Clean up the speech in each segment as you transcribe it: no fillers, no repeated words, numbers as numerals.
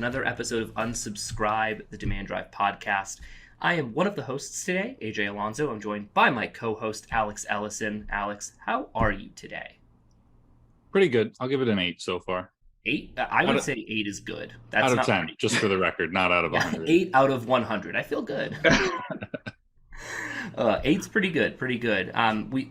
another episode of Unsubscribe, the Demand Drive podcast. I am one of the hosts today, AJ Alonso. I'm joined by my co-host, Alex Ellison. Alex, how are you today? Pretty good. I'll give it an 8 so far. 8? I would say 8 is good. That's out of not 10, pretty. just for the record, not out of Yeah, 100. 8 out of 100. I feel good. 8's pretty good, pretty good.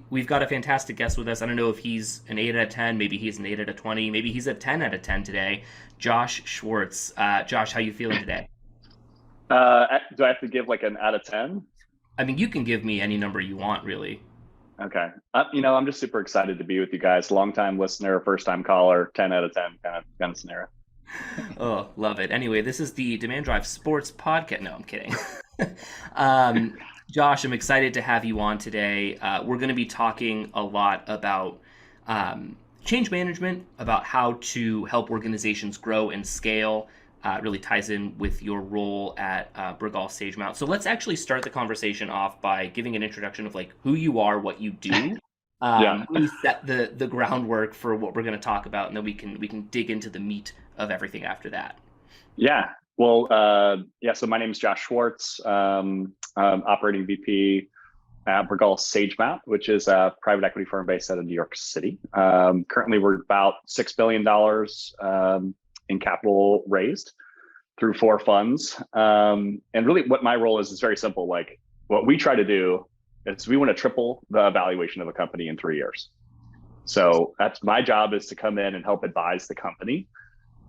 We've got a fantastic guest with us. I don't know if he's an 8 out of 10, maybe he's an 8 out of 20, maybe he's a 10 out of 10 today. Josh Schwartz. Josh, how you feeling today? Do I have to give like an out of 10? I mean, you can give me any number you want, really. Okay. I'm just super excited to be with you guys. Long-time listener, first-time caller, 10 out of 10 kind of scenario. Oh, love it. Anyway, this is the Demand Drive Sports Podcast. No, I'm kidding. Josh, I'm excited to have you on today. We're going to be talking a lot about change management, about how to help organizations grow and scale. It really ties in with your role at Bregal Sagemount. So let's actually start the conversation off by giving an introduction of like who you are, what you do. Really set the groundwork for what we're going to talk about, and then we can dig into the meat of everything after that. Yeah. Well, so my name is Josh Schwartz, operating VP at Bregal Sagemount, which is a private equity firm based out of New York City. Currently, we're about $6 billion in capital raised through 4 funds. And really what my role is very simple. Like what we try to do is we want to triple the valuation of a company in 3 years. So that's my job, is to come in and help advise the company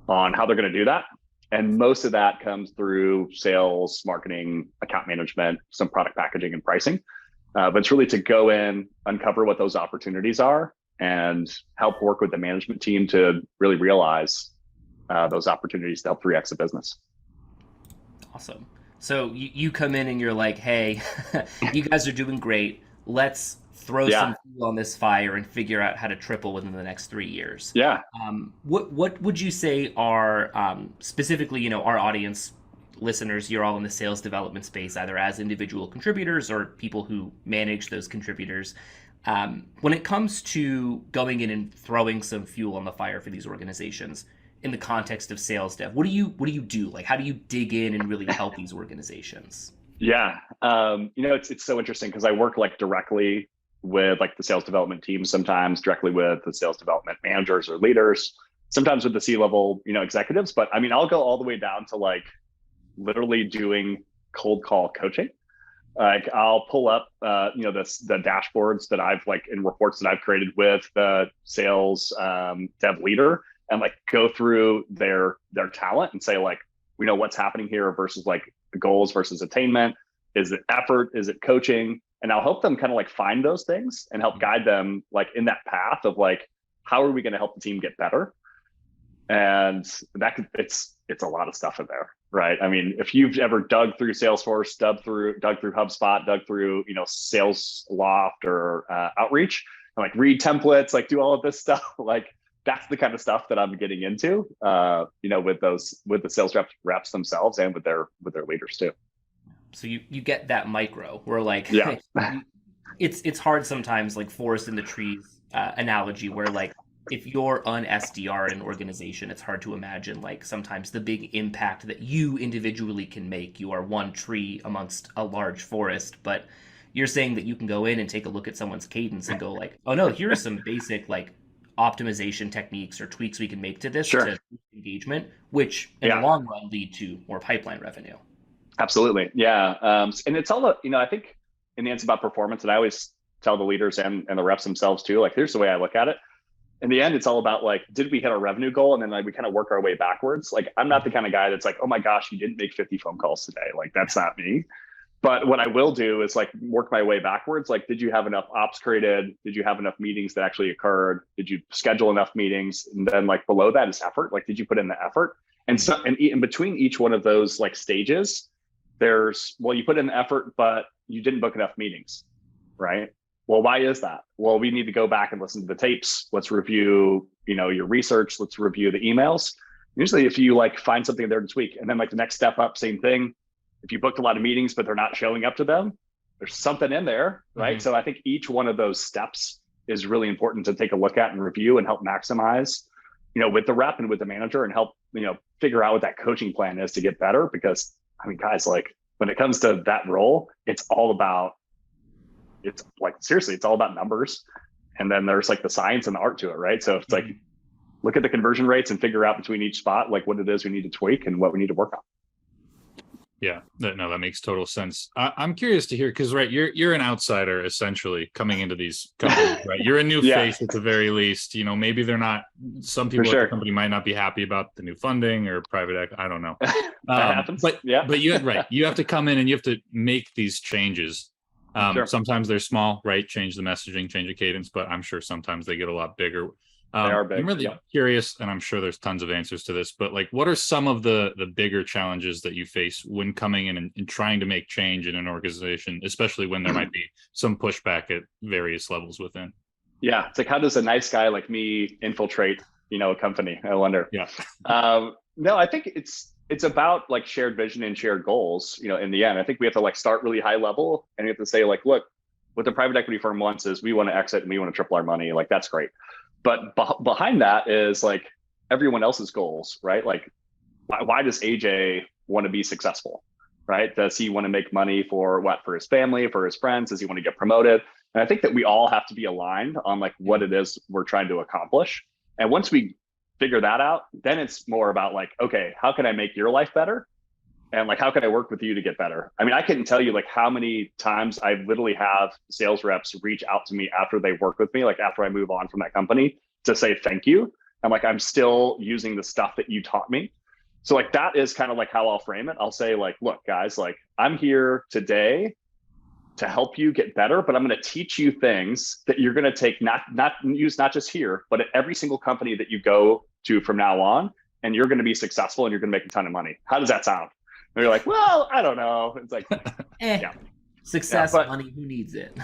on how they're going to do that. And most of that comes through sales, marketing, account management, some product packaging and pricing. But it's really to go in, uncover what those opportunities are, and help work with the management team to really realize those opportunities to help 3x the business. Awesome. So you come in and you're like, hey, you guys are doing great. Let's throw some fuel on this fire and figure out how to triple within the next 3 years. Yeah. What would you say are specifically, our audience listeners, you're all in the sales development space, either as individual contributors or people who manage those contributors. When it comes to going in and throwing some fuel on the fire for these organizations, in the context of sales dev, what do you do? Like, how do you dig in and really help these organizations? Yeah. It's so interesting because I work like directly with like the sales development team, sometimes directly with the sales development managers or leaders, sometimes with the C-level, executives. But I mean, I'll go all the way down to like literally doing cold call coaching. Like I'll pull up, the dashboards that I've like in reports that I've created with the sales dev leader, and like go through their talent and say like, what's happening here versus like the goals versus attainment. Is it effort? Is it coaching? And I'll help them kind of like find those things and help guide them like in that path of like, how are we going to help the team get better? And it's a lot of stuff in there, right? I mean, if you've ever dug through Salesforce, dug through HubSpot, dug through, SalesLoft or Outreach, and like read templates, like do all of this stuff, like that's the kind of stuff that I'm getting into, with the sales reps themselves and with their leaders too. So you get that micro where like, it's hard sometimes, like forest in the trees analogy, where like if you're an SDR in an organization, it's hard to imagine like sometimes the big impact that you individually can make. You are one tree amongst a large forest, but you're saying that you can go in and take a look at someone's cadence and go like, oh no, here are some basic like optimization techniques or tweaks we can make to this to engagement, which in the long run lead to more pipeline revenue. Absolutely. Yeah. And it's all, I think in the end, it's about performance. And I always tell the leaders and the reps themselves too, like, here's the way I look at it. In the end, it's all about like, did we hit our revenue goal? And then like, we kind of work our way backwards. Like, I'm not the kind of guy that's like, oh my gosh, you didn't make 50 phone calls today. Like, that's not me. But what I will do is like work my way backwards. Like, did you have enough ops created? Did you have enough meetings that actually occurred? Did you schedule enough meetings? And then like below that is effort. Like, did you put in the effort? And so, and in between each one of those like stages, you put in the effort, but you didn't book enough meetings, right? Well, why is that? Well, we need to go back and listen to the tapes. Let's review, your research. Let's review the emails. Usually if you like find something there to tweak, and then like the next step up, same thing. If you booked a lot of meetings, but they're not showing up to them, there's something in there, right? Mm-hmm. So I think each one of those steps is really important to take a look at and review and help maximize with the rep and with the manager and help, figure out what that coaching plan is to get better. Because I mean, guys, like when it comes to that role, it's all about numbers. And then there's like the science and the art to it, right? So it's like, look at the conversion rates and figure out between each spot, like what it is we need to tweak and what we need to work on. Yeah, that makes total sense. I'm curious to hear, because right, you're an outsider essentially coming into these companies, right? You're a new face at the very least. Maybe they're not. Some people at the company might not be happy about the new funding or private equity. I don't know. That happens. But you have to come in and you have to make these changes. Sometimes they're small, right? Change the messaging, change the cadence, but I'm sure sometimes they get a lot bigger. They are big. I'm really curious, and I'm sure there's tons of answers to this, but like, what are some of the bigger challenges that you face when coming in and trying to make change in an organization, especially when there might be some pushback at various levels within? Yeah, it's like, how does a nice guy like me infiltrate, a company? I wonder. Yeah. No, I think it's about like shared vision and shared goals. In the end, I think we have to like start really high level, and we have to say like, look, what the private equity firm wants is we want to exit and we want to triple our money. Like, that's great. But behind that is like everyone else's goals, right? Like, why does AJ want to be successful, right? Does he want to make money for his family, for his friends? Does he want to get promoted? And I think that we all have to be aligned on like what it is we're trying to accomplish. And once we figure that out, then it's more about like, okay, how can I make your life better? And like, how can I work with you to get better? I mean, I couldn't tell you like how many times I literally have sales reps reach out to me after they work with me, like after I move on from that company, to say thank you. I'm like, I'm still using the stuff that you taught me. So like, that is kind of like how I'll frame it. I'll say like, look, guys, like I'm here today to help you get better, but I'm going to teach you things that you're going to take, not just here, but at every single company that you go to from now on, and you're going to be successful and you're going to make a ton of money. How does that sound? And you're like, well, I don't know. It's like, success, money, who needs it?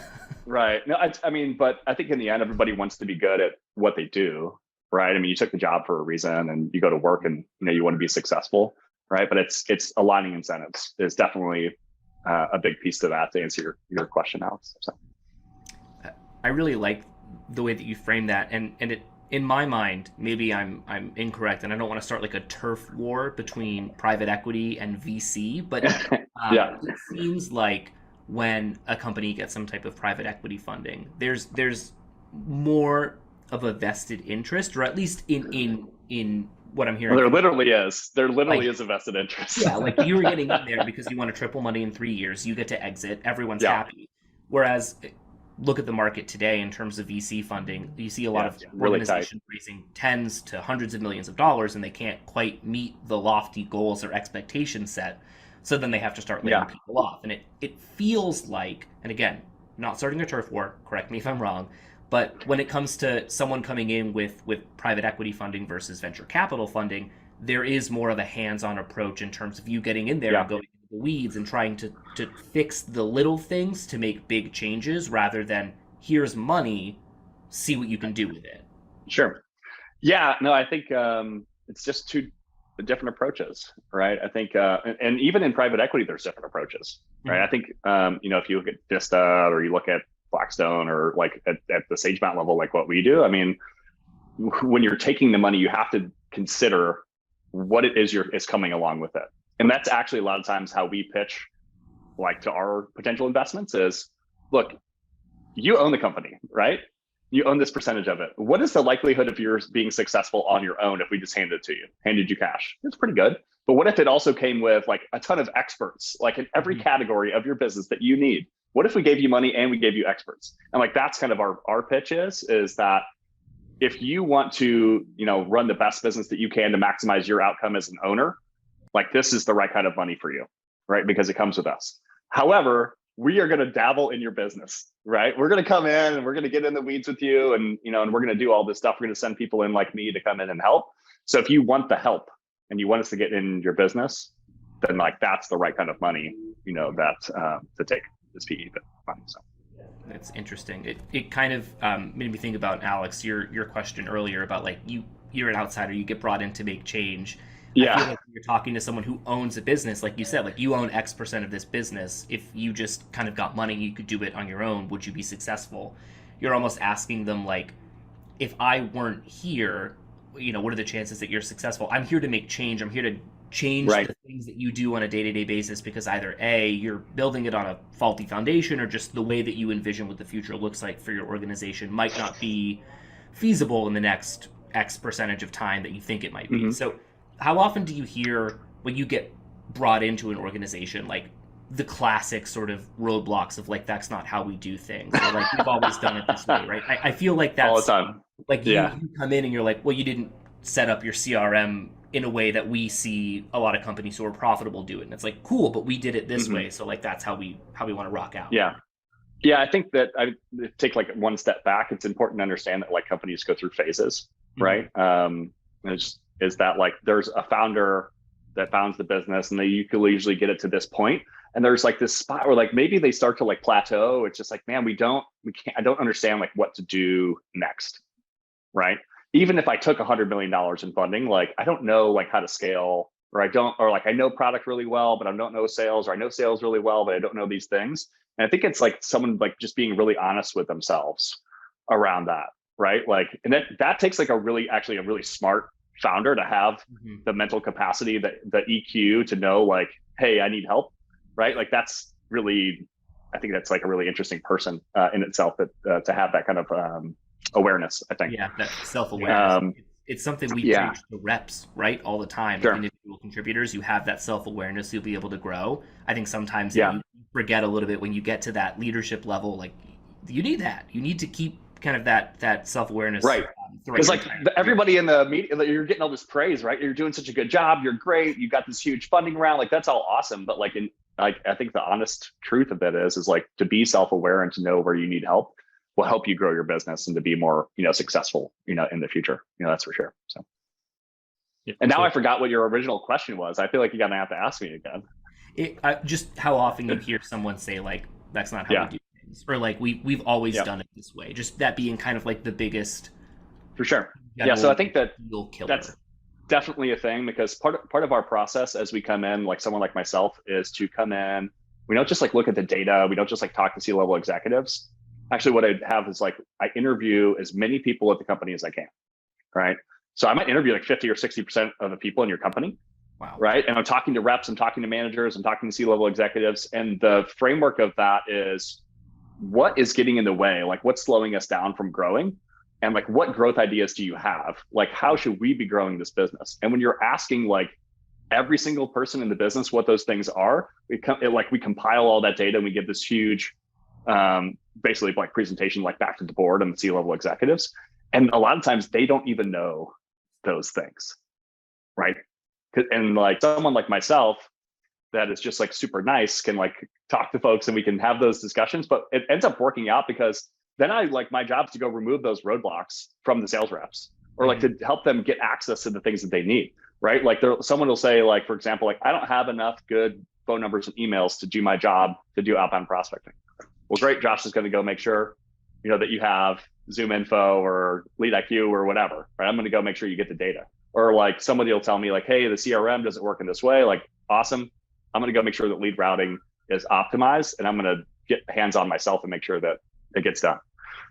Right. No, I mean, but I think in the end, everybody wants to be good at what they do, right? I mean, you took the job for a reason and you go to work and, you want to be successful, right? But it's aligning incentives is definitely a big piece to that, to answer your question, Alex. So. I really like the way that you frame that. And it, in my mind, maybe I'm incorrect, and I don't want to start like a turf war between private equity and VC, but it seems like when a company gets some type of private equity funding, there's more of a vested interest, or at least in what I'm hearing. There literally is a vested interest. Yeah, like you're getting in there because you want to triple money in 3 years, you get to exit, everyone's happy. Whereas look at the market today in terms of VC funding, you see a lot of organizations raising tens to hundreds of millions of dollars, and they can't quite meet the lofty goals or expectations set. So then they have to start laying people off. And it feels like, and again, not starting a turf war, correct me if I'm wrong, but when it comes to someone coming in with private equity funding versus venture capital funding, there is more of a hands-on approach in terms of you getting in there and going into the weeds and trying to fix the little things to make big changes, rather than here's money, see what you can do with it. Sure. Yeah, no, I think it's just two different approaches, right? I think, and even in private equity, there's different approaches, right? Mm-hmm. I think, if you look at Vista or you look at Blackstone or like at the Sagemount level, like what we do, I mean, when you're taking the money, you have to consider what it is coming along with it. And that's actually a lot of times how we pitch like to our potential investments is, look, you own the company, right? You own this percentage of it. What is the likelihood of yours being successful on your own if we just handed you cash? It's pretty good. But what if it also came with like a ton of experts, like in every category of your business that you need? What if we gave you money and we gave you experts? And like, that's kind of our pitch is that if you want to, run the best business that you can to maximize your outcome as an owner, like this is the right kind of money for you, right? Because it comes with us. However, we are going to dabble in your business, right? We're going to come in and we're going to get in the weeds with you, and and we're going to do all this stuff. We're going to send people in like me to come in and help. So if you want the help and you want us to get in your business, then like that's the right kind of money, that to take this PE money. So that's interesting. It kind of made me think about, Alex, your question earlier about like you're an outsider, you get brought in to make change. Yeah. I feel like when you're talking to someone who owns a business, like you said, like you own X% of this business. If you just kind of got money, you could do it on your own. Would you be successful? You're almost asking them like, if I weren't here, what are the chances that you're successful? I'm here to make change. I'm here to change Right. the things that you do on a day-to-day basis, because either A, you're building it on a faulty foundation, or just the way that you envision what the future looks like for your organization might not be feasible in the next X percentage of time that you think it might be. Mm-hmm. So how often do you hear, when you get brought into an organization, like the classic sort of roadblocks of like, that's not how we do things, or like, we've always done it this way, right? I feel like that's All the time. like, Yeah. you come in and you're like, well, you didn't set up your CRM in a way that we see a lot of companies who are profitable do it. And it's like, cool, but we did it this way. So like, that's how we want to rock out. Yeah. Yeah. I think that I take like one step back. It's important to understand that like companies go through phases, right? Is that like, there's a founder that founds the business and you can usually get it to this point. And there's like this spot where like, maybe they start to like plateau. It's just like, man, I don't understand like what to do next. Right. Even if I took $100 million in funding, like, I don't know like how to scale, or I know product really well, but I don't know sales, or I know sales really well, but I don't know these things. And I think it's like someone like just being really honest with themselves around that. Right. Like, and that takes like a really smart founder to have the mental capacity, the EQ to know like, hey, I need help. Right. Like, that's really, I think that's like a really interesting person in itself, that to have that kind of awareness, I think. Yeah, that self-awareness. It's something we teach the reps, right, all the time. Sure. Individual contributors, you have that self-awareness, you'll be able to grow. I think sometimes you forget a little bit when you get to that leadership level, like, you need that. You need to keep kind of that self-awareness. Right. Because like everybody in the media, you're getting all this praise, right? You're doing such a good job. You're great. You got this huge funding round. Like, that's all awesome. But like, I think the honest truth of it is like, to be self-aware and to know where you need help will help you grow your business and to be more, successful, in the future. That's for sure. So, and now I forgot what your original question was. I feel like you're gonna have to ask me again. Just how often you hear someone say like, that's not how we do things, or like, we've always done it this way. Just that being kind of like the biggest. For sure. Yeah. So I think that's definitely a thing, because part of our process as we come in, like someone like myself, is to come in. We don't just like look at the data. We don't just like talk to C-level executives. Actually, what I have is like, I interview as many people at the company as I can, right? So I might interview like 50 or 60% of the people in your company. Wow. Right. And I'm talking to reps, I'm talking to managers, I'm talking to C-level executives. And the framework of that is, what is getting in the way? Like, what's slowing us down from growing? And like, what growth ideas do you have? Like, how should we be growing this business? And when you're asking like every single person in the business what those things are, we compile all that data and we give this huge, basically like presentation, like back to the board and the C-level executives. And a lot of times they don't even know those things. Right. And like someone like myself that is just like super nice can like talk to folks and we can have those discussions, but it ends up working out because then my job is to go remove those roadblocks from the sales reps, or like to help them get access to the things that they need. Right. Like someone will say, like, for example, like, I don't have enough good phone numbers and emails to do my job, to do outbound prospecting. Well, great. Josh is going to go make sure, that you have Zoom info or Lead IQ or whatever, right? I'm going to go make sure you get the data. Or like somebody will tell me like, hey, the CRM doesn't work in this way. Like, awesome. I'm going to go make sure that lead routing is optimized, and I'm going to get hands on myself and make sure that it gets done.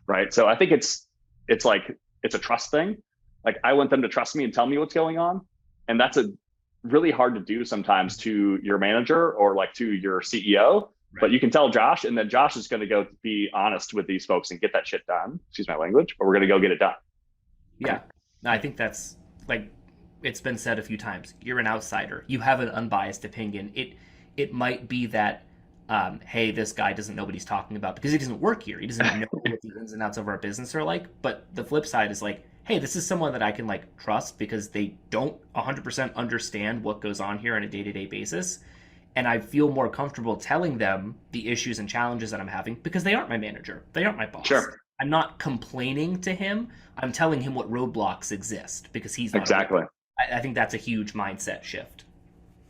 Right. So I think it's a trust thing. Like, I want them to trust me and tell me what's going on. And that's a really hard to do sometimes to your manager or like to your CEO. Right. But you can tell Josh, and then Josh is going to go be honest with these folks and get that shit done. Excuse my language, but we're going to go get it done. Yeah. I think that's, like, it's been said a few times. You're an outsider. You have an unbiased opinion. It might be that, hey, this guy doesn't know what he's talking about because he doesn't work here. He doesn't know what the ins and outs of our business are like. But the flip side is like, hey, this is someone that I can like trust because they don't 100% understand what goes on here on a day-to-day basis. And I feel more comfortable telling them the issues and challenges that I'm having because they aren't my manager. They aren't my boss. Sure. I'm not complaining to him. I'm telling him what roadblocks exist because he's not exactly. I think that's a huge mindset shift.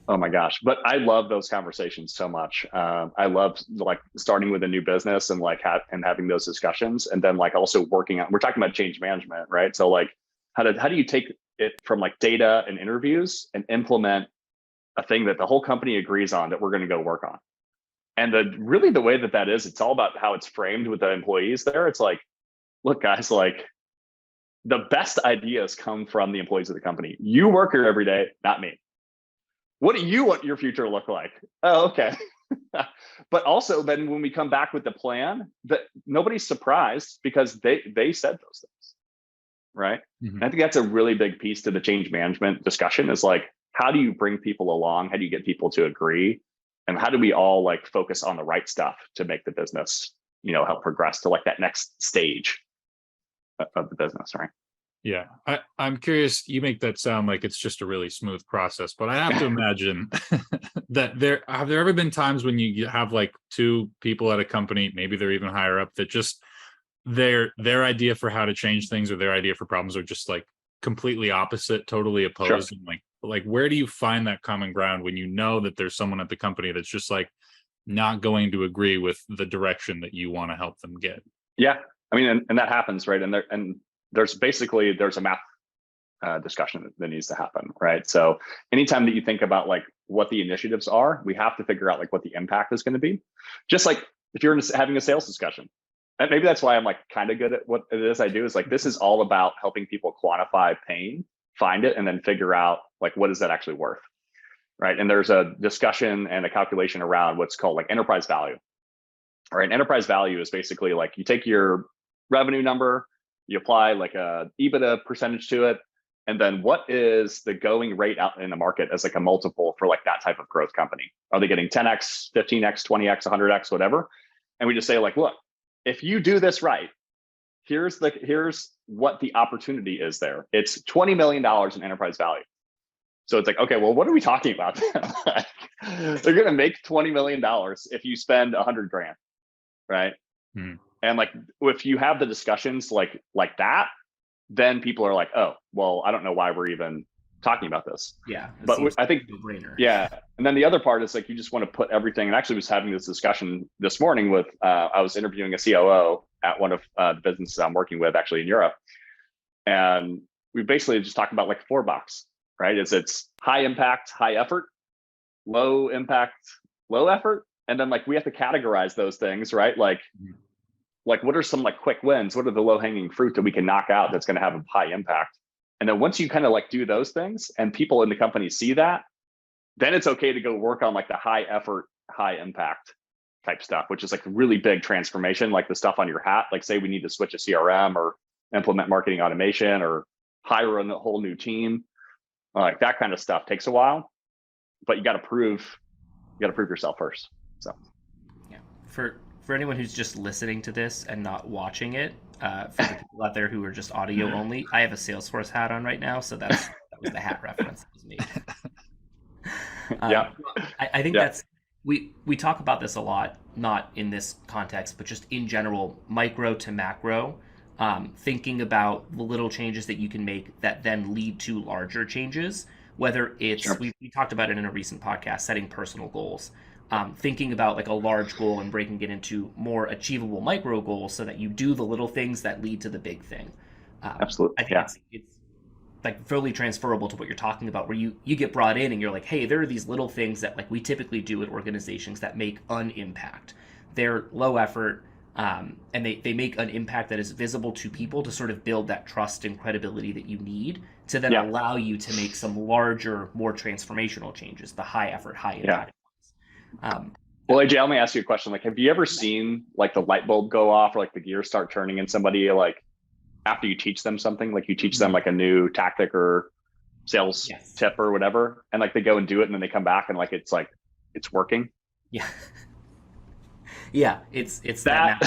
Oh my gosh. But I love those conversations so much. I love like starting with a new business and like having those discussions, and then like also working on, we're talking about change management, right? So like how do you take it from like data and interviews and implement a thing that the whole company agrees on that we're going to go work on? And the way that is, it's all about how it's framed with the employees there. It's like, look guys, like the best ideas come from the employees of the company. You work here every day, not me. What do you want your future to look like? Oh, okay. But also then when we come back with the plan, that nobody's surprised because they said those things, right? And I think that's a really big piece to the change management discussion is like, how do you bring people along? How do you get people to agree? And how do we all like focus on the right stuff to make the business, help progress to like that next stage of the business, right? Yeah, I'm curious. You make that sound like it's just a really smooth process, but I have to imagine that have there ever been times when you have like two people at a company, maybe they're even higher up, that just their idea for how to change things or their idea for problems are just like completely opposite, totally opposed. Sure. And like where do you find that common ground when you know that there's someone at the company that's just like not going to agree with the direction that you want to help them get? Yeah, I mean, and that happens, right? And there's a math discussion that needs to happen, right? So anytime that you think about like what the initiatives are, we have to figure out like what the impact is going to be. Just like if you're having a sales discussion, and maybe that's why I'm like kind of good at what it is I do, is like this is all about helping people quantify pain, find it, and then figure out like what is that actually worth, right? And there's a discussion and a calculation around what's called like enterprise value. All right, enterprise value is basically like you take your revenue number, you apply like a EBITDA percentage to it, and then what is the going rate out in the market as like a multiple for like that type of growth company? Are they getting 10x, 15x, 20x, 100x, whatever? And we just say like, look, if you do this right, here's what the opportunity is there. It's $20 million in enterprise value. So it's like, okay, well, what are we talking about? They're going to make $20 million if you spend 100 grand, right? And like, if you have the discussions like that, then people are like, oh, well, I don't know why we're even talking about this. Yeah. But I think, no-brainer. Yeah. And then the other part is like, you just want to put everything, and actually was having this discussion this morning with, I was interviewing a COO at one of the businesses I'm working with actually in Europe. And we basically just talked about like 4 bucks, right? It's high impact, high effort, low impact, low effort. And then like, we have to categorize those things, right? Like what are some like quick wins? What are the low hanging fruit that we can knock out that's going to have a high impact? And then once you kind of like do those things and people in the company see that, then it's okay to go work on like the high effort, high impact type stuff, which is like really big transformation, like the stuff on your hat. Like say we need to switch a CRM or implement marketing automation or hire a whole new team. Like that kind of stuff takes a while, but you got to prove yourself first. So yeah, for anyone who's just listening to this and not watching it, for the people out there who are just audio only, I have a Salesforce hat on right now, so that was the hat reference that was made. Yeah, I think that's we talk about this a lot, not in this context, but just in general, micro to macro, thinking about the little changes that you can make that then lead to larger changes. Whether it's we talked about it in a recent podcast, setting personal goals. Thinking about like a large goal and breaking it into more achievable micro goals so that you do the little things that lead to the big thing. Absolutely. I think it's like fairly transferable to what you're talking about, where you get brought in and you're like, hey, there are these little things that like we typically do at organizations that make an impact. They're low effort, and they make an impact that is visible to people to sort of build that trust and credibility that you need to then allow you to make some larger, more transformational changes, the high effort, high impact. Well, AJ, let me ask you a question. Like, have you ever seen like the light bulb go off or like the gears start turning in somebody, like after you teach them something, like you teach them like a new tactic or sales tip or whatever, and like they go and do it and then they come back and like it's working? Yeah. Yeah, it's that.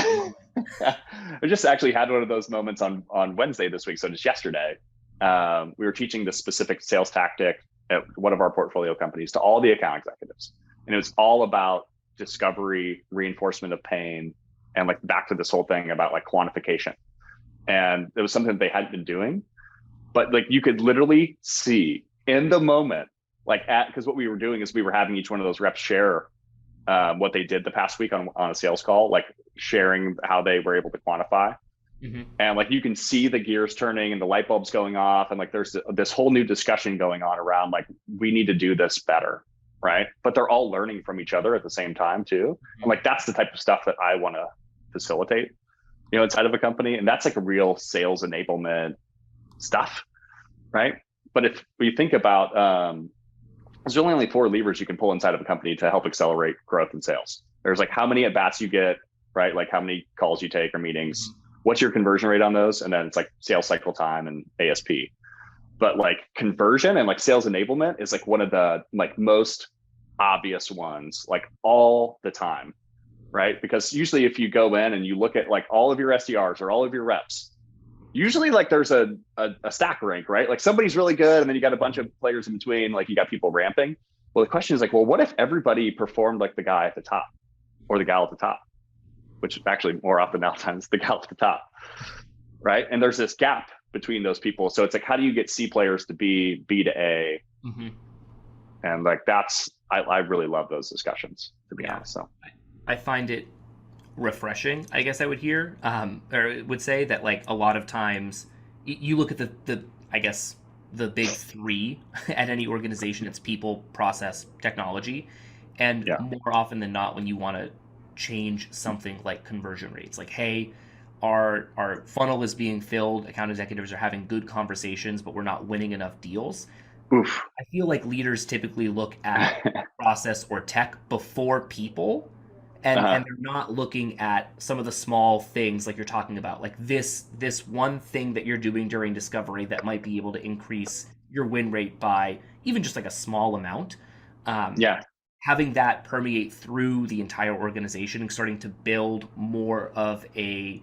I just actually had one of those moments on Wednesday this week, so just yesterday. We were teaching this specific sales tactic at one of our portfolio companies to all the account executives. And it was all about discovery, reinforcement of pain, and like back to this whole thing about like quantification. And it was something they hadn't been doing, but like you could literally see in the moment, like because what we were doing is we were having each one of those reps share what they did the past week on a sales call, like sharing how they were able to quantify. And like you can see the gears turning and the light bulbs going off, and like there's this whole new discussion going on around like we need to do this better. Right. But they're all learning from each other at the same time, too. And like that's the type of stuff that I want to facilitate, inside of a company. And that's like a real sales enablement, stuff, right? But if we think about, there's really only 4 levers you can pull inside of a company to help accelerate growth and sales. There's like how many at-bats you get, right? Like how many calls you take or meetings, what's your conversion rate on those? And then it's like sales cycle time and ASP. But like conversion and like sales enablement is like one of the like most obvious ones, like all the time, right? Because usually if you go in and you look at like all of your SDRs or all of your reps, usually like there's a stack rank, right? Like somebody's really good and then you got a bunch of players in between, like you got people ramping. Well, the question is like, well, what if everybody performed like the guy at the top or the gal at the top, which actually more often now times the gal at the top, right? And there's this gap between those people. So it's like, how do you get C players to B, B to A? And like, that's, I really love those discussions, to be honest. So I find it refreshing, I guess I would hear, or would say that like a lot of times you look at the I guess the big 3 at any organization, it's people, process, technology. And more often than not, when you want to change something like conversion rates, like, hey, our funnel is being filled, account executives are having good conversations, but we're not winning enough deals. Oof. I feel like leaders typically look at process or tech before people, and they're not looking at some of the small things like you're talking about, like this one thing that you're doing during discovery that might be able to increase your win rate by even just like a small amount. Having that permeate through the entire organization and starting to build more of a,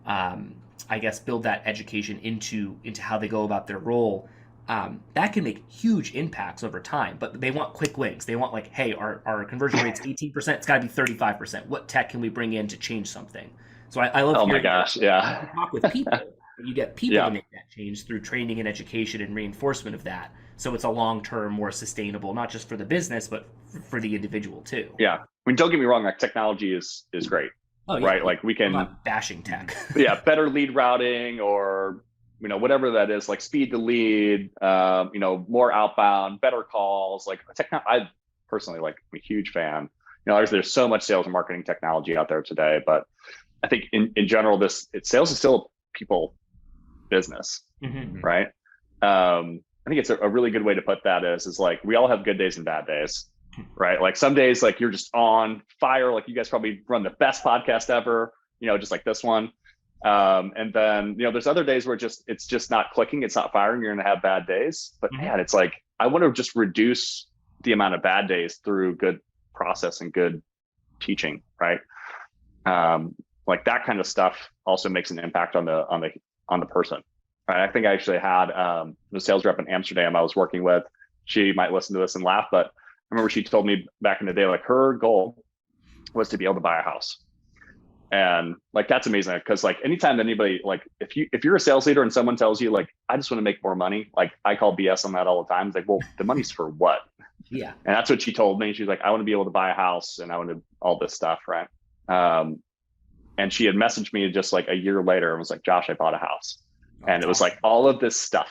I guess, build that education into how they go about their role. That can make huge impacts over time, but they want quick wins. They want like, hey, our conversion rate's 18%. It's got to be 35%. What tech can we bring in to change something? So I love. Oh my gosh, yeah. You talk with people. You get people to make that change through training and education and reinforcement of that. So it's a long-term, more sustainable, not just for the business, but for the individual too. Yeah, I mean, don't get me wrong. Like technology is great, right? Like we can. I'm not bashing tech. Better lead routing or whatever that is, like speed to lead, more outbound, better calls. Like I personally like, I'm a huge fan. There's so much sales and marketing technology out there today, but I think in general, sales is still a people business, right? I think it's a really good way to put that is like, we all have good days and bad days, right? Like some days, like you're just on fire. Like you guys probably run the best podcast ever, just like this one. And then, there's other days where it's just not clicking. It's not firing. You're going to have bad days, but man, it's like, I want to just reduce the amount of bad days through good process and good teaching. Right. Like that kind of stuff also makes an impact on the person. Right. I think I actually had, the sales rep in Amsterdam I was working with. She might listen to this and laugh, but I remember she told me back in the day, like her goal was to be able to buy a house. And like, that's amazing. Cause like anytime anybody, like if you're a sales leader and someone tells you like, I just want to make more money, like I call BS on that all the time. It's like, well, the money's for what? Yeah. And that's what she told me. She's like, I want to be able to buy a house and I want to all this stuff. Right. And she had messaged me just like a year later and was like, Josh, I bought a house. And it was like all of this stuff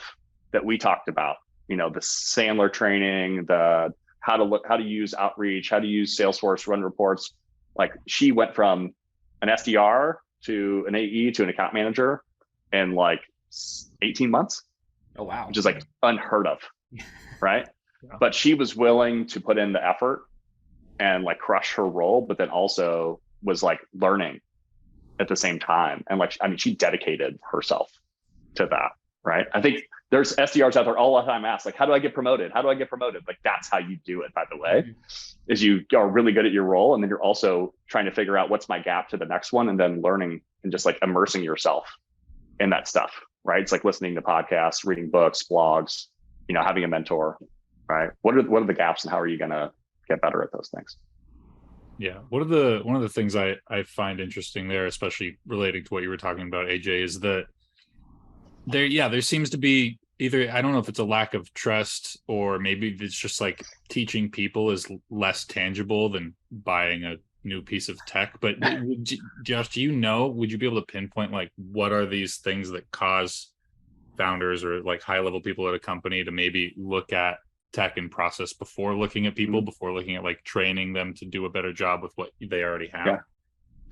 that we talked about, the Sandler training, the how to use outreach, how to use Salesforce, run reports. Like she went from an SDR to an AE to an account manager in like 18 months. Oh, wow. Which is like unheard of. Right. Yeah. But she was willing to put in the effort and like crush her role, but then also was like learning at the same time. And like, I mean, she dedicated herself to that. Right. I think there's SDRs out there all the time ask like, how do I get promoted? How do I get promoted? Like, that's how you do it, by the way, is you are really good at your role. And then you're also trying to figure out what's my gap to the next one, and then learning and just like immersing yourself in that stuff. Right. It's like listening to podcasts, reading books, blogs, having a mentor. Right. What are the gaps and how are you going to get better at those things? Yeah. One of the things I find interesting there, especially relating to what you were talking about, AJ, is that there seems to be either, I don't know if it's a lack of trust or maybe it's just like teaching people is less tangible than buying a new piece of tech. But Josh, would you be able to pinpoint like what are these things that cause founders or like high level people at a company to maybe look at tech and process before looking at people, before looking at like training them to do a better job with what they already have?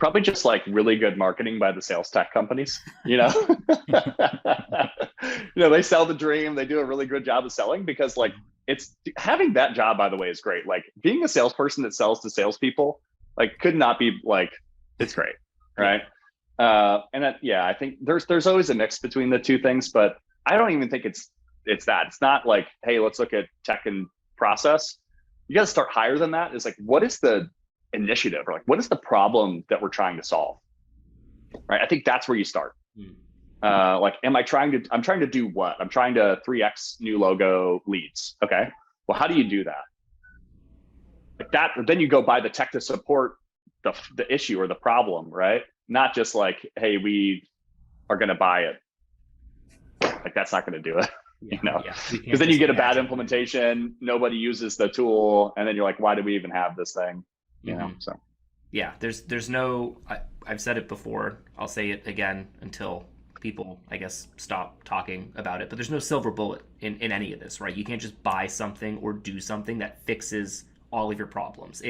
Probably just like really good marketing by the sales tech companies, they sell the dream. They do a really good job of selling, because like it's having that job, by the way, is great. Like being a salesperson that sells to salespeople, like could not be like, it's great. Right. And that, I think there's always a mix between the two things, but I don't even think it's that. It's not like, hey, let's look at tech and process. You got to start higher than that. Is like, what is the initiative, or like, what is the problem that we're trying to solve? Right. I think that's where you start. Like, I'm trying to do what? I'm trying to 3x new logo leads. Okay. Well, how do you do that? Like that, then you go buy the tech to support the issue or the problem, right? Not just like, hey, we are going to buy it. Like that's not going to do it. Because then you get a bad implementation, nobody uses the tool, and then you're like, why do we even have this thing? So there's no, I've said it before, I'll say it again until people, I guess, stop talking about it, but there's no silver bullet in any of this, right? You can't just buy something or do something that fixes all of your problems.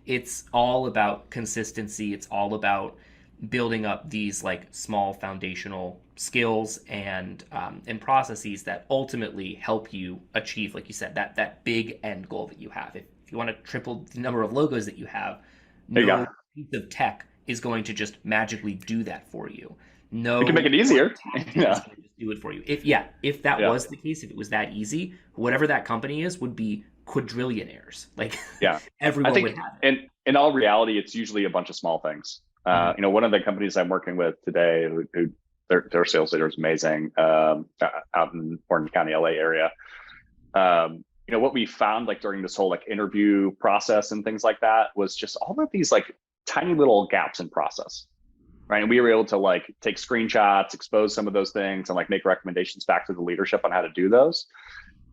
It's all about consistency. It's all about building up these like small foundational skills and processes that ultimately help you achieve, like you said, that big end goal that you have. If you want to triple the number of logos that you have, no piece of tech is going to just magically do that for you. No, you can make it easier. Just do it for you. If that was the case, if it was that easy, whatever that company is would be quadrillionaires. Like everyone would have it. And in all reality, it's usually a bunch of small things. One of the companies I'm working with today, who their sales leader is amazing, out in Orange County, LA area. What we found like during this whole like interview process and things like that was just all of these like tiny little gaps in process, right? And we were able to like take screenshots, expose some of those things, and like make recommendations back to the leadership on how to do those.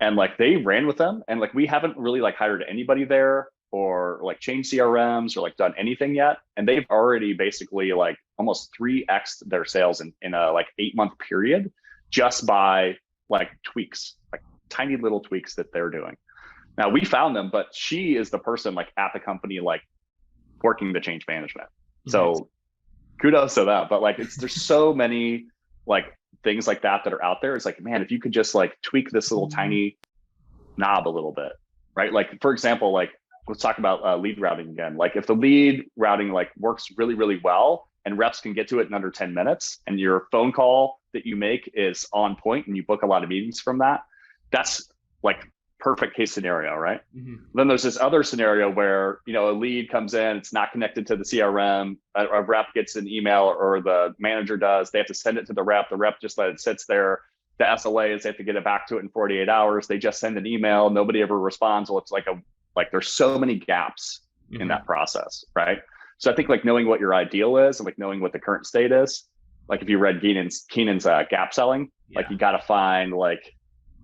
And like they ran with them, and like we haven't really like hired anybody there or like changed CRMs or like done anything yet. And they've already basically like almost 3x'd their sales in a like 8-month period just by like tweaks, like tiny little tweaks that they're doing. Now we found them, but she is the person like at the company, like working the change management. So kudos to that. But like, there's so many like things like that are out there. It's like, man, if you could just like tweak this little tiny knob a little bit, right? Like for example, like let's talk about lead routing again. Like if the lead routing like works really, really well and reps can get to it in under 10 minutes and your phone call that you make is on point and you book a lot of meetings from that, that's like perfect case scenario, right? Then there's this other scenario where, a lead comes in, it's not connected to the CRM, a rep gets an email or the manager does, they have to send it to the rep just let it sits there. The SLAs, they have to get it back to it in 48 hours. They just send an email, nobody ever responds. Well, it's like there's so many gaps in that process, right? So I think like knowing what your ideal is and like knowing what the current state is, like if you read Keenan's gap selling, like you got to find like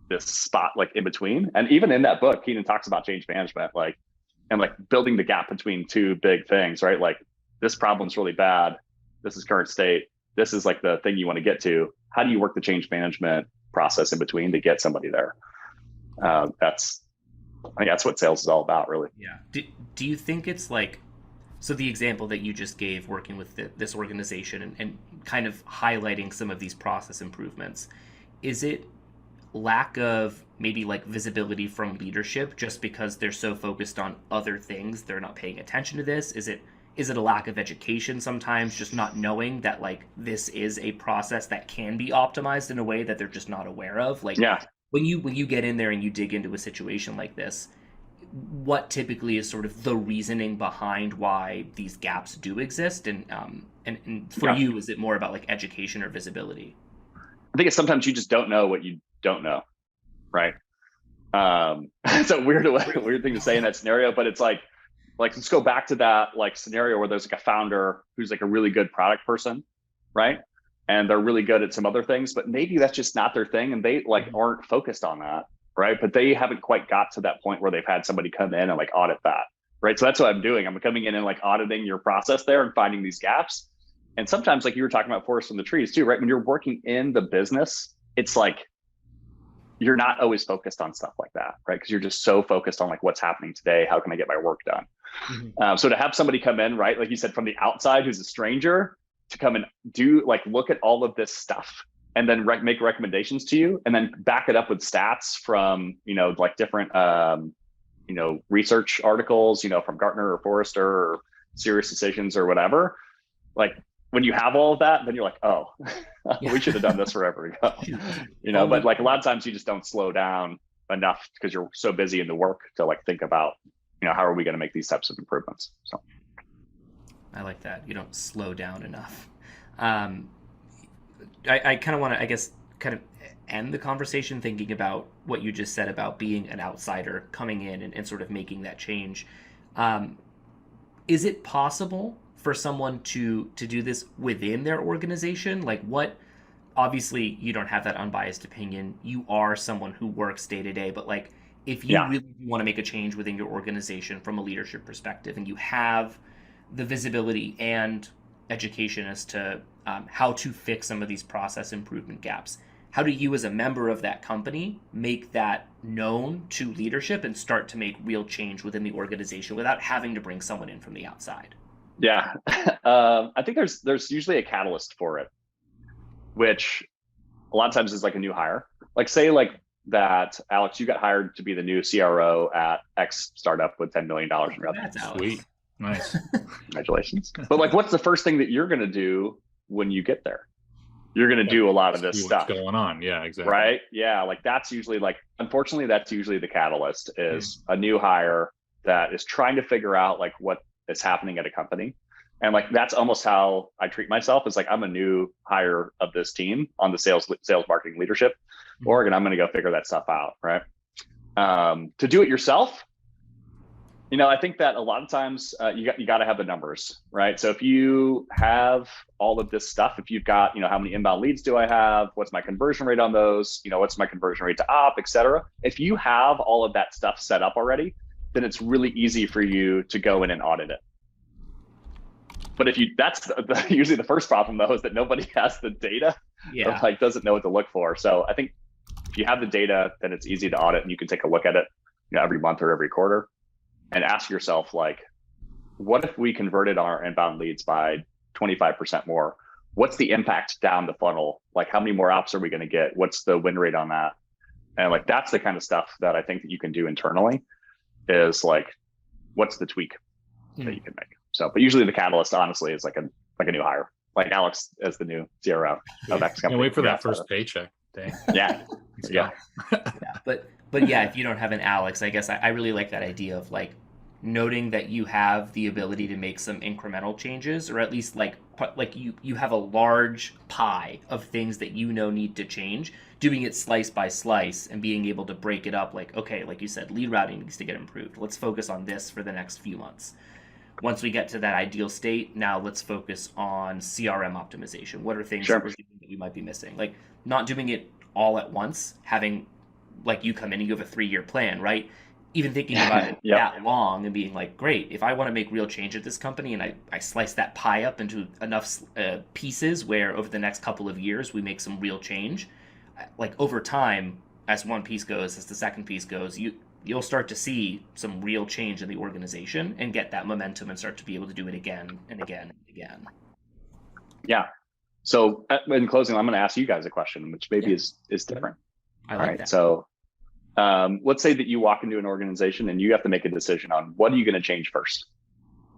this spot like in between. And even in that book, Keenan talks about change management, like, and like building the gap between two big things, right? Like this problem's really bad. This is current state. This is like the thing you want to get to. How do you work the change management process in between to get somebody there? I think that's what sales is all about, really. Yeah. Do you think it's like, so the example that you just gave working with this organization and kind of highlighting some of these process improvements, is it lack of maybe like visibility from leadership just because they're so focused on other things, they're not paying attention to this? Is it a lack of education sometimes, just not knowing that like this is a process that can be optimized in a way that they're just not aware of? Like when you get in there and you dig into a situation like this, what typically is sort of the reasoning behind why these gaps do exist? And for you, is it more about like education or visibility? I think it's sometimes you just don't know what you don't know, right? It's a weird thing to say in that scenario, but it's like let's go back to that like scenario where there's like a founder who's like a really good product person, right? And they're really good at some other things, but maybe that's just not their thing, and they like aren't focused on that, right? But they haven't quite got to that point where they've had somebody come in and like audit that, right? So that's what I'm doing. I'm coming in and like auditing your process there and finding these gaps. And sometimes, like you were talking about forest from the trees too, right? When you're working in the business, it's like you're not always focused on stuff like that, right? Because you're just so focused on like what's happening today, how can I get my work done? So to have somebody come in, right, like you said, from the outside, who's a stranger, to come and do like look at all of this stuff and then make recommendations to you, and then back it up with stats from like different research articles, from Gartner or Forrester or Serious Decisions or whatever. Like when you have all of that, then you're like, oh, we should have done this forever ago. But like a lot of times you just don't slow down enough because you're so busy in the work to like think about, how are we going to make these types of improvements? So I like that. You don't slow down enough. I kind of want to, I guess, kind of end the conversation thinking about what you just said about being an outsider coming in and sort of making that change. Is it possible for someone to do this within their organization? Like obviously you don't have that unbiased opinion. You are someone who works day to day, but like if you really want to make a change within your organization from a leadership perspective, and you have the visibility and education as to how to fix some of these process improvement gaps, how do you as a member of that company make that known to leadership and start to make real change within the organization without having to bring someone in from the outside? Yeah, I think there's usually a catalyst for it, which a lot of times is like a new hire. Like say like that, Alex, you got hired to be the new CRO at X startup with $10 million in revenue. That's Sweet. Nice. Congratulations. But like, what's the first thing that you're going to do when you get there? You're going to do a lot of this stuff. What's going on? Yeah, exactly. Right. Yeah. Like that's usually unfortunately, that's usually the catalyst is a new hire that is trying to figure out like what is happening at a company. And like, that's almost how I treat myself. Is like, I'm a new hire of this team on the sales marketing leadership org, and I'm going to go figure that stuff out. Right. To do it yourself, I think that a lot of times you got to have the numbers, right? So if you have all of this stuff, if you've got, how many inbound leads do I have? What's my conversion rate on those? What's my conversion rate to op, et cetera? If you have all of that stuff set up already, then it's really easy for you to go in and audit it. But that's usually the first problem though, is that nobody has the data, like doesn't know what to look for. So I think if you have the data, then it's easy to audit, and you can take a look at it, every month or every quarter, and ask yourself, like, what if we converted our inbound leads by 25% more? What's the impact down the funnel? Like, how many more ops are we going to get? What's the win rate on that? And like, that's the kind of stuff that I think that you can do internally, is like, what's the tweak that you can make? So, but usually the catalyst, honestly, is like a new hire, like Alex as the new CRO of X company. Can't wait for that first paycheck. Dang. Yeah. Yeah. But yeah, if you don't have an Alex, I guess I really like that idea of like noting that you have the ability to make some incremental changes, or at least like you have a large pie of things that need to change, doing it slice by slice and being able to break it up. Like, okay, like you said, lead routing needs to get improved. Let's focus on this for the next few months. Once we get to that ideal state, now let's focus on CRM optimization. What are things that we might be missing? Like not doing it all at once, having like you come in and you have a 3-year plan, right? Even thinking about it that long and being like, great, if I want to make real change at this company and I slice that pie up into enough pieces where over the next couple of years we make some real change, like over time, as one piece goes, as the second piece goes, you'll start to see some real change in the organization and get that momentum and start to be able to do it again and again and again. Yeah. So in closing, I'm going to ask you guys a question, which maybe is different. I like that. So let's say that you walk into an organization and you have to make a decision on what are you going to change first.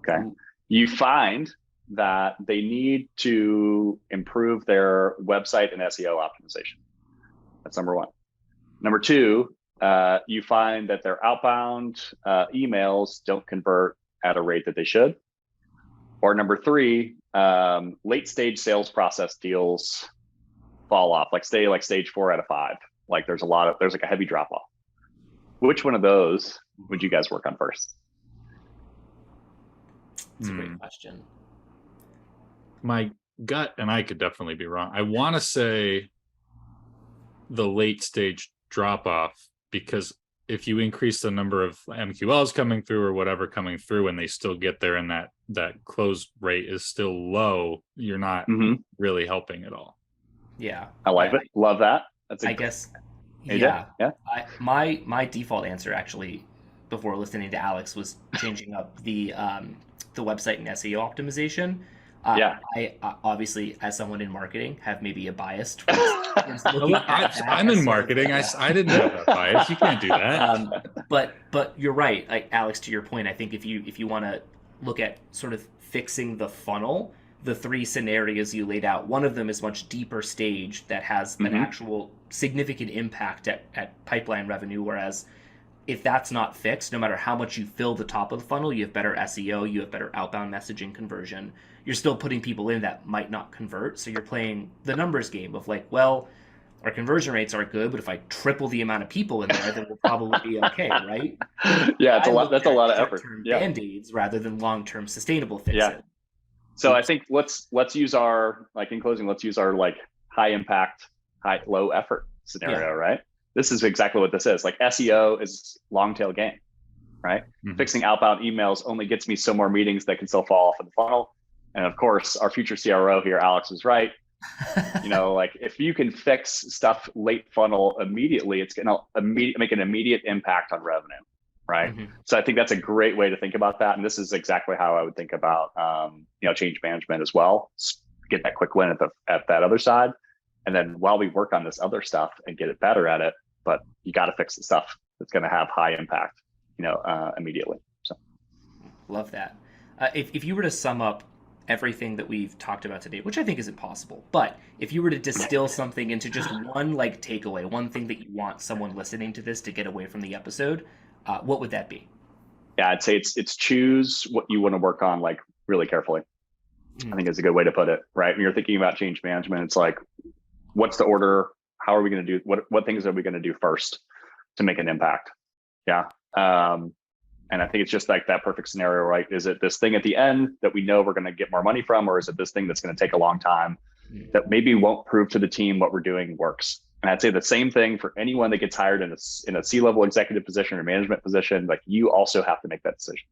Okay. You find that they need to improve their website and SEO optimization. That's number one. Number two, you find that their outbound emails don't convert at a rate that they should. Or number three, late stage sales process deals fall off, like stay like stage 4 out of 5. Like there's like a heavy drop off. Which one of those would you guys work on first? That's a great question. My gut, and I could definitely be wrong, I want to say the late stage drop off, because if you increase the number of MQLs coming through or whatever coming through and they still get there and that close rate is still low, you're not really helping at all. Yeah. I like it. Love that. I guess Yeah. Yeah. My default answer actually before listening to Alex was changing up the website and SEO optimization. I obviously, as someone in marketing, have maybe a bias towards looking at that. I'm in marketing. I didn't have that bias. You can't do that. But you're right, like Alex. To your point, I think if you want to look at sort of fixing the funnel, the three scenarios you laid out, one of them is much deeper stage that has an actual significant impact at pipeline revenue, whereas if that's not fixed, no matter how much you fill the top of the funnel, you have better SEO, you have better outbound messaging conversion, you're still putting people in that might not convert. So you're playing the numbers game of like, well, our conversion rates aren't good, but if I triple the amount of people in there, then we'll probably be okay, right? Yeah, it's a lot. That's a lot of effort. Yeah. Band-aids rather than long-term sustainable fixes. Yeah. So I think let's use our, like in closing, let's use our like high impact, low effort scenario, right? This is exactly what this is. Like SEO is long tail game, right? Fixing outbound emails only gets me so more meetings that can still fall off in the funnel. And of course, our future CRO here, Alex, is right. You know, like if you can fix stuff late funnel immediately, it's going to make an immediate impact on revenue, right? So I think that's a great way to think about that. And this is exactly how I would think about, change management as well. Get that quick win at that other side. And then while we work on this other stuff and get it better at it, but you got to fix the stuff that's going to have high impact, immediately. So, love that. If you were to sum up everything that we've talked about today, which I think is impossible, but if you were to distill something into just one like takeaway, one thing that you want someone listening to this to get away from the episode, what would that be? Yeah, I'd say it's choose what you want to work on like really carefully. I think is a good way to put it, right? When you're thinking about change management, it's like, what's the order? How are we going to do, what things are we going to do first to make an impact? Yeah. And I think it's just like that perfect scenario, right? Is it this thing at the end that we know we're going to get more money from, or is it this thing that's going to take a long time that maybe won't prove to the team what we're doing works? And I'd say the same thing for anyone that gets hired in a C-level executive position or management position. Like you also have to make that decision,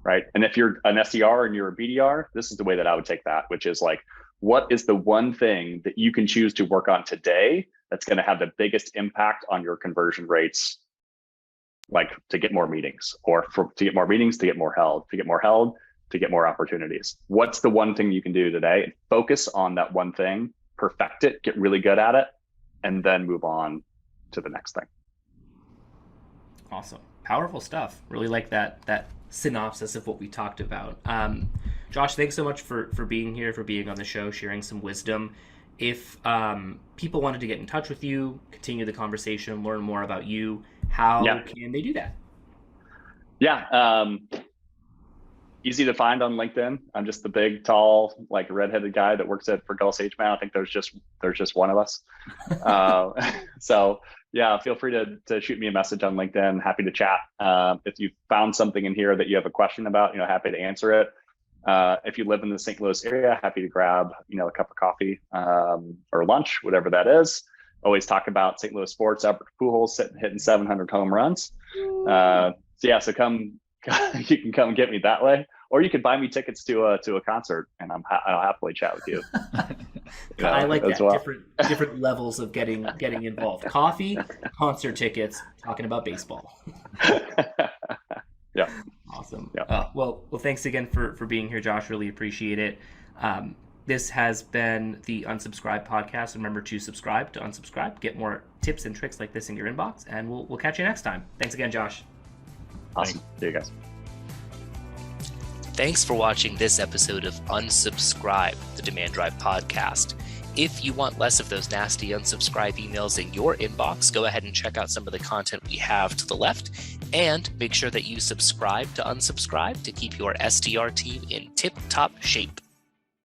right? And if you're an SDR and you're a BDR, this is the way that I would take that, which is like, what is the one thing that you can choose to work on today that's going to have the biggest impact on your conversion rates? Like to get more meetings, or to get more meetings, to get more held, to get more opportunities. What's the one thing you can do today? Focus on that one thing, perfect it, get really good at it, and then move on to the next thing. Awesome. Powerful stuff. Really like that synopsis of what we talked about. Josh, thanks so much for being here, for being on the show, sharing some wisdom. If people wanted to get in touch with you, continue the conversation, learn more about you, how can they do that? Yeah. Easy to find on LinkedIn. I'm just the big, tall, like redheaded guy that works at Bregal Sagemount. I think there's just one of us. So yeah, feel free to shoot me a message on LinkedIn. Happy to chat. If you found something in here that you have a question about, happy to answer it. If you live in the St. Louis area, happy to grab, a cup of coffee or lunch, whatever that is. Always talk about St. Louis sports. Albert Pujols hitting 700 home runs. So come, you can come get me that way, or you could buy me tickets to a concert, and I'll happily chat with you. I like that. Well. Different levels of getting involved. Coffee, concert tickets, talking about baseball. Yeah. Awesome. Yeah. Well, thanks again for being here, Josh. Really appreciate it. This has been the Unsubscribe podcast. Remember to subscribe to Unsubscribe. Get more tips and tricks like this in your inbox, and we'll catch you next time. Thanks again, Josh. Awesome. See you guys. Thanks for watching this episode of Unsubscribe, the Demand Drive podcast. If you want less of those nasty unsubscribe emails in your inbox, go ahead and check out some of the content we have to the left, and make sure that you subscribe to Unsubscribe to keep your SDR team in tip-top shape.